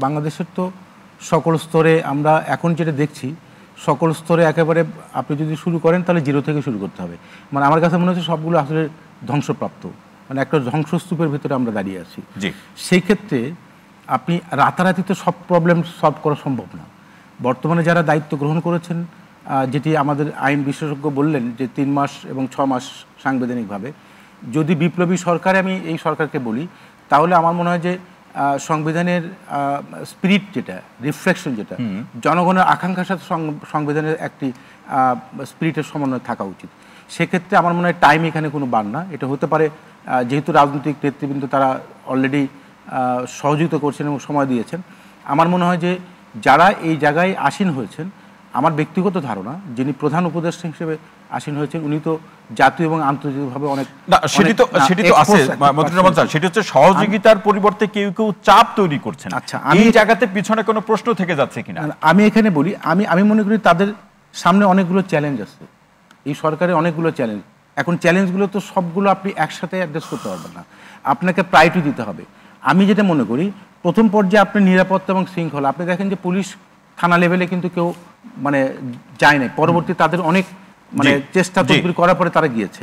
বাংলাদেশের তো সকল স্তরে আমরা এখন যেটা দেখছি, সকল স্তরে একেবারে আপনি যদি শুরু করেন তাহলে জিরো থেকে শুরু করতে হবে। মানে আমার কাছে মনে হচ্ছে সবগুলো আসলে ধ্বংসপ্রাপ্ত, মানে একটা ধ্বংসস্তূপের ভিতরে আমরা দাঁড়িয়ে আছি। সেই ক্ষেত্রে আপনি রাতারাতি তো সব প্রবলেম সলভ করা সম্ভব না। বর্তমানে যারা দায়িত্ব গ্রহণ করেছেন, যেটি আমাদের আইন বিশেষজ্ঞ বললেন যে 3 মাস এবং 6 মাস সাংবিধানিকভাবে, যদি বিপ্লবী সরকারে আমি এই সরকারকে বলি, তাহলে আমার মনে হয় যে সংবিধানের স্পিরিট যেটা, রিফ্লেকশন যেটা, জনগণের আকাঙ্ক্ষার সাথে সংবিধানের একটি স্পিরিটের সমন্বয় থাকা উচিত। সেক্ষেত্রে আমার মনে হয় টাইম এখানে কোনো বান না। এটা হতে পারে যেহেতু রাজনৈতিক নেতৃবৃন্দ তারা অলরেডি সহযোগিতা করছেন এবং সময় দিয়েছেন। আমার মনে হয় যে যারা এই জায়গায় আসীন হয়েছেন, আমার ব্যক্তিগত ধারণা যিনি প্রধান উপদেষ্টা হিসেবে আসীন হয়েছেন উনি তো জাতীয় এবং আন্তর্জাতিকভাবে অনেক সেটি তো আছে সেটি হচ্ছে সহযোগিতার পরিবর্তে কেউ কেউ চাপ তৈরি করছেন। আচ্ছা, এই জায়গাতে পিছনে কোনো প্রশ্ন থেকে যাচ্ছে কিনা আমি এখানে বলি, আমি মনে করি তাদের সামনে অনেকগুলো চ্যালেঞ্জ আছে, এই সরকারের অনেকগুলো চ্যালেঞ্জ। এখন চ্যালেঞ্জগুলো তো সবগুলো আপনি একসাথে অ্যাড্রেস করতে পারবেন না, আপনাকে প্রায়োরিটি দিতে হবে। আমি যেটা মনে করি প্রথম পর্যায়ে আপনি নিরাপত্তা এবং শৃঙ্খলা, আপনি দেখেন যে পুলিশ থানা লেভেলে কিন্তু কেউ মানে যায় নাই, পরবর্তী তাদের অনেক মানে চেষ্টা তদবির করার পরে তারা গিয়েছে।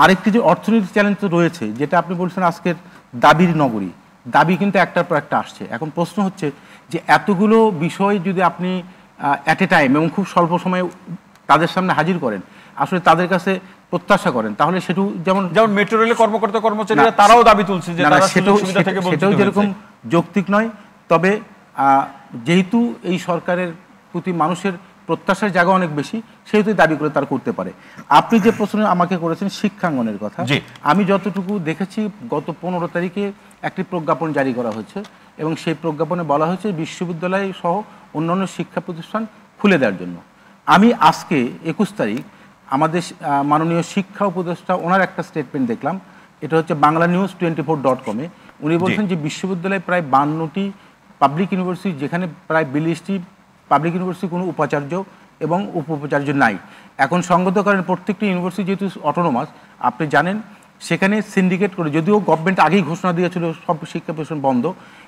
আরেকটি যে অর্থনৈতিক চ্যালেঞ্জ তো রয়েছে, যেটা আপনি বলছেন আজকের দাবির নগরী, দাবি কিন্তু একটার পর একটা আসছে। এখন প্রশ্ন হচ্ছে যে এতগুলো বিষয় যদি আপনি অ্যাট এ টাইম এবং খুব স্বল্প সময়ে তাদের সামনে হাজির করেন, আসলে তাদের কাছে প্রত্যাশা করেন, তাহলে সেটাও যেমন মেট্রো রেলের কর্মকর্তা কর্মচারীরা তারাও দাবি তুলছে যে সেটাও যেরকম যৌক্তিক নয়। তবে যেহেতু এই সরকারের প্রতি মানুষের প্রত্যাশার জায়গা অনেক বেশি, সেহেতু দাবি করে তারা করতে পারে। আপনি যে প্রশ্ন আমাকে করেছেন শিক্ষাঙ্গনের কথা, আমি যতটুকু দেখেছি গত 15 তারিখে একটি প্রজ্ঞাপন জারি করা হয়েছে এবং সেই প্রজ্ঞাপনে বলা হয়েছে বিশ্ববিদ্যালয় সহ অন্যান্য শিক্ষা প্রতিষ্ঠান খুলে দেওয়ার জন্য। আমি আজকে 21 তারিখ আমাদের মাননীয় শিক্ষা উপদেষ্টা ওনার একটা স্টেটমেন্ট দেখলাম, এটা হচ্ছে banglanews24.com এ। উনি বলছেন যে বিশ্ববিদ্যালয়ে প্রায় 52টি পাবলিক ইউনিভার্সিটি, যেখানে প্রায় 42টি পাবলিক ইউনিভার্সিটি কোনো উপাচার্য এবং উপাচার্য নাই। এখন সঙ্গত করেন প্রত্যেকটি ইউনিভার্সিটি যেহেতু অটোনোমাস, আপনি জানেন সেখানে সিন্ডিকেট করে, যদিও গভর্নমেন্ট আগেই ঘোষণা দিয়েছিল সব শিক্ষা প্রতিষ্ঠান বন্ধ,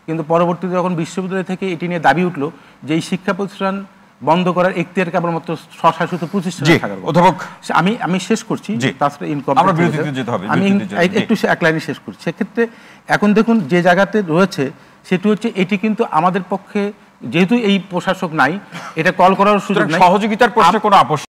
কিন্তু পরবর্তীতে যখন বিশ্ববিদ্যালয় থেকে এটি নিয়ে দাবি উঠলো যে এই শিক্ষা প্রতিষ্ঠান বন্ধ করার এখতিয়ার কেবলমাত্র স্বশাসিত প্রতিষ্ঠান থাকার। আমি শেষ করছি, আমি একটু এক লাইনে শেষ করছি। সেক্ষেত্রে এখন দেখুন যে জায়গাতে রয়েছে সেটি হচ্ছে এটি কিন্তু আমাদের পক্ষে, যেহেতু এই প্রশাসক নাই, এটা কল করার সুযোগ নাই, সহযোগিতার প্রশ্নে কোনো আপোষ